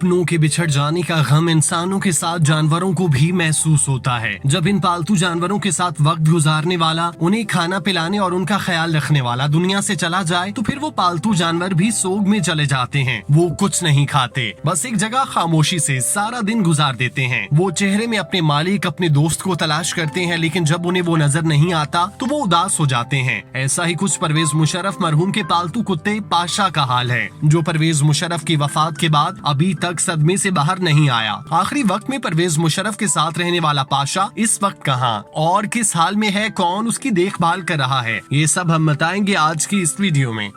अपनों के बिछड़ जाने का गम इंसानों के साथ जानवरों को भी महसूस होता है। जब इन पालतू जानवरों के साथ वक्त गुजारने वाला, उन्हें खाना पिलाने और उनका ख्याल रखने वाला दुनिया से चला जाए तो फिर वो पालतू जानवर भी सोग में चले जाते हैं। वो कुछ नहीं खाते, बस एक जगह खामोशी से सारा दिन गुजार देते हैं। वो चेहरे में अपने मालिक, अपने दोस्त को तलाश करते हैं, लेकिन जब उन्हें वो नजर नहीं आता तो वो उदास हो जाते हैं। ऐसा ही कुछ परवेज मुशर्रफ मरहूम के पालतू कुत्ते पाशा का हाल है, जो परवेज मुशर्रफ की वफात के बाद अभी तक सदमे से बाहर नहीं आया। आखिरी वक्त में परवेज मुशर्रफ के साथ रहने वाला पाशा इस वक्त कहां और किस हाल में है, कौन उसकी देखभाल कर रहा है, ये सब हम बताएंगे आज की इस वीडियो में।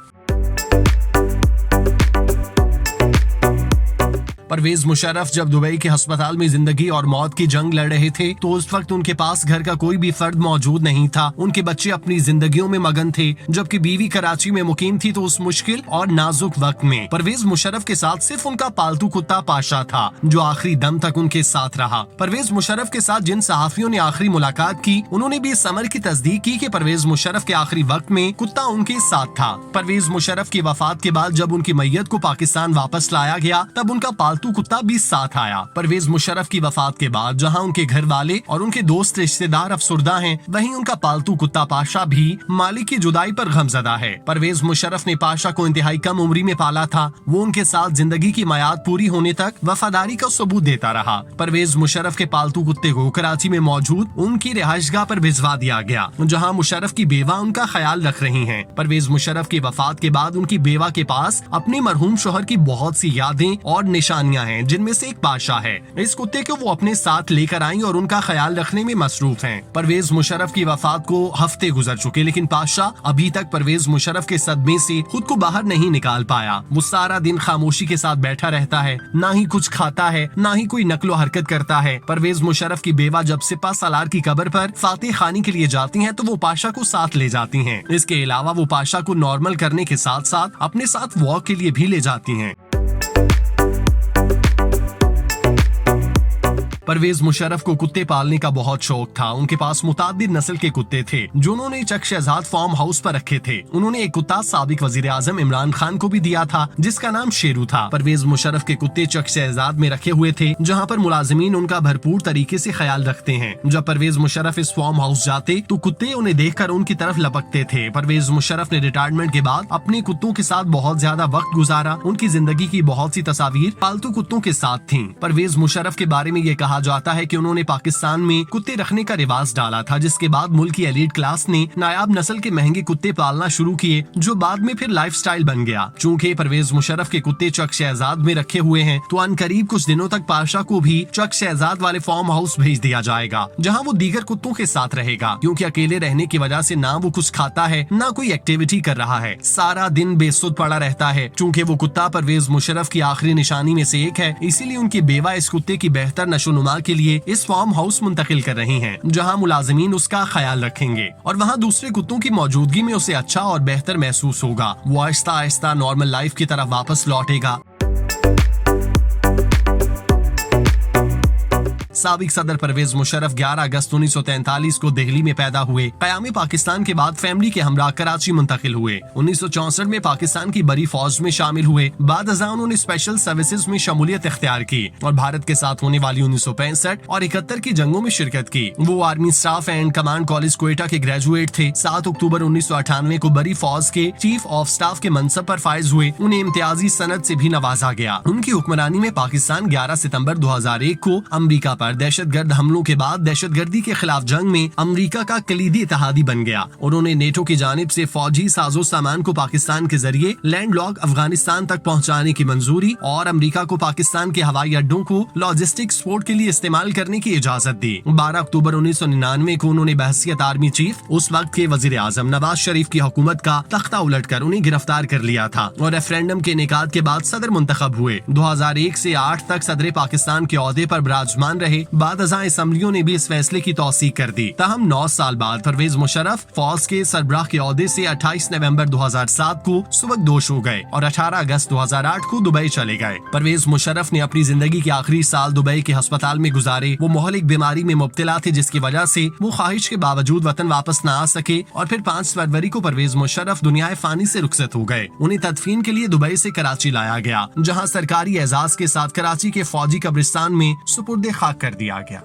परवेज मुशर्रफ जब दुबई के अस्पताल में जिंदगी और मौत की जंग लड़ रहे थे तो उस वक्त उनके पास घर का कोई भी फर्द मौजूद नहीं था। उनके बच्चे अपनी जिंदगियों में मगन थे, जबकि बीवी कराची में मुकीम थी। तो उस मुश्किल और नाजुक वक्त में परवेज मुशर्रफ के साथ सिर्फ उनका पालतू कुत्ता पाशा था, जो आखिरी दम तक उनके साथ रहा। परवेज मुशर्रफ के साथ जिन सहाफियों ने आखिरी मुलाकात की, उन्होंने भी इस अमर की तस्दीक की कि परवेज मुशर्रफ के आखिरी वक्त में कुत्ता उनके साथ था। परवेज मुशर्रफ की वफात के बाद जब उनकी मैयत को पाकिस्तान वापस लाया गया, तब उनका पालतू कुत्ता भी साथ आया। परवेज मुशर्रफ की वफात के बाद जहां उनके घर वाले और उनके दोस्त रिश्तेदार अफसुर्दा हैं, वहीं उनका पालतू कुत्ता पाशा भी मालिक की जुदाई पर गमजदा है। परवेज मुशर्रफ ने पाशा को इंतहाई कम उम्री में पाला था। वो उनके साथ जिंदगी की मयाद पूरी होने तक वफादारी का सबूत देता रहा। परवेज मुशर्रफ के पालतू कुत्ते को कराची में मौजूद उनकी रिहाइशगाह पर भिजवा दिया गया, जहाँ मुशर्रफ की बेवा उनका ख्याल रख रही है। परवेज मुशर्रफ की वफात के बाद उनकी बेवा के पास अपने मरहूम शोहर की बहुत सी यादें और निशानियां हैं, जिनमें से एक पाशा है। इस कुत्ते को वो अपने साथ लेकर आई और उनका ख्याल रखने में मसरूफ हैं। परवेज मुशर्रफ की वफात को हफ्ते गुजर चुके, लेकिन पाशा अभी तक परवेज मुशर्रफ के सदमे से खुद को बाहर नहीं निकाल पाया। वो सारा दिन खामोशी के साथ बैठा रहता है, ना ही कुछ खाता है, ना ही कोई नकलो हरकत करता है। परवेज मुशर्रफ की बेवा जब सिपा सालार की कब्र पर फातिह खानी के लिए जाती हैं, तो वो पाशा को साथ ले जाती हैं। इसके अलावा वो पाशा को नॉर्मल करने के साथ साथ अपने साथ वॉक के लिए भी ले जाती हैं। परवेज मुशर्रफ को कुत्ते पालने का बहुत शौक था। उनके पास मुतादिद नस्ल के कुत्ते थे, जो उन्होंने चक शहजाद फार्म हाउस पर रखे थे। उन्होंने एक कुत्ता साबिक वजीर आजम इमरान खान को भी दिया था, जिसका नाम शेरू था। परवेज मुशर्रफ के कुत्ते चक शहजाद में रखे हुए थे, जहाँ पर मुलाजिमीन उनका भरपूर तरीके से ख्याल रखते हैं। जब परवेज मुशर्रफ इस फार्म हाउस जाते तो कुत्ते उन्हें देखकर उनकी तरफ लपकते थे। परवेज मुशर्रफ ने रिटायरमेंट के बाद अपने कुत्तों के साथ बहुत ज्यादा वक्त गुजारा। उनकी जिंदगी की बहुत सी तस्वीर पालतू कुत्तों के साथ थी। परवेज मुशर्रफ के बारे में ये कहा जाता है कि उन्होंने पाकिस्तान में कुत्ते रखने का रिवाज डाला था, जिसके बाद मुल्क की एलीट क्लास ने नायाब नस्ल के महंगे कुत्ते पालना शुरू किए, जो बाद में फिर लाइफस्टाइल बन गया। चूंकि परवेज मुशर्रफ के कुत्ते चक शहजाद में रखे हुए हैं, तो अनकरीब कुछ दिनों तक पाशा को भी चक शहजाद वाले फार्म हाउस भेज दिया जाएगा, जहां वो दीगर कुत्तों के साथ रहेगा। क्योंकि अकेले रहने की वजह से ना वो कुछ खाता है, ना कोई एक्टिविटी कर रहा है, सारा दिन बेसुध पड़ा रहता है। चूंकि वो कुत्ता परवेज मुशर्रफ की आखिरी निशानी में से एक है, इसीलिए उनकी बेवा इस कुत्ते की बेहतर नशोनुमा के लिए इस फार्म हाउस मुंतकिल कर रही हैं, जहां मुलाजिमीन उसका ख्याल रखेंगे और वहां दूसरे कुत्तों की मौजूदगी में उसे अच्छा और बेहतर महसूस होगा। वो आहिस्ता आहिस्ता नॉर्मल लाइफ की तरफ वापस लौटेगा। साबिक सदर परवेज मुशर्रफ 11 अगस्त 1943 को दिल्ली में पैदा हुए। क़याम पाकिस्तान के बाद फैमिली के हमरा कराची मुंतकिल हुए। 1964 में पाकिस्तान की बड़ी फौज में शामिल हुए। बाद अज़ां उन्होंने स्पेशल सर्विसेज में शमूलियत इख्तियार की और भारत के साथ होने वाली 1965 और 71 की जंगों में शिरकत की। वो army staff and command college Quetta के ग्रेजुएट थे। 7 अक्टूबर 1998 को बड़ी फौज के चीफ ऑफ स्टाफ के मनसब पर फायज हुए। उन्हें इम्तियाजी सनद से भी नवाजा गया। उनकी हुक्मरानी में पाकिस्तान 11 सितम्बर 2001 को अमरीका पर दहशतगर्द हमलों के बाद दहशतगर्दी के खिलाफ जंग में अमेरिका का कलीदी इत्तेहादी बन गया। उन्होंने नेटो की जानिब से फौजी साजो सामान को पाकिस्तान के जरिए लैंडलॉक अफगानिस्तान तक पहुंचाने की मंजूरी और अमेरिका को पाकिस्तान के हवाई अड्डों को लॉजिस्टिक सपोर्ट के लिए इस्तेमाल करने की इजाजत दी। 12 अक्टूबर 1999 को उन्होंने बहसियत आर्मी चीफ उस वक्त के वजीर आजम नवाज शरीफ की हुकूमत का तख्ता उलट कर उन्हें गिरफ्तार कर लिया था और रेफरेंडम के इनेकाद के बाद सदर मुंतखब हुए। 2001 से 8 तक सदर पाकिस्तान के ओहदे पर विराजमान रहे बाद अज़ां असम्बलियों ने भी इस फैसले की तौसीक कर दी। ताहम 9 साल बाद परवेज मुशर्रफ फौज के सरबराह के ओहदे से 28 नवंबर 2007 को सुबकदोश हो गए और 18 अगस्त 2008 को दुबई चले गए। परवेज मुशर्रफ ने अपनी जिंदगी के आखिरी साल दुबई के अस्पताल में गुजारे। वो मोहलिक बीमारी में मुब्तला थे, जिसकी वजह से वो ख्वाहिश के बावजूद वतन वापस न आ सके और फिर 5 फरवरी को परवेज मुशर्रफ दुनियाए फानी से रुखसत हो गए। उन्हें तदफीन के लिए दुबई से कराची लाया गया, जहां सरकारी एजाज के साथ कराची के फौजी कब्रिस्तान में सुपुर्दे खाक कर दिया गया।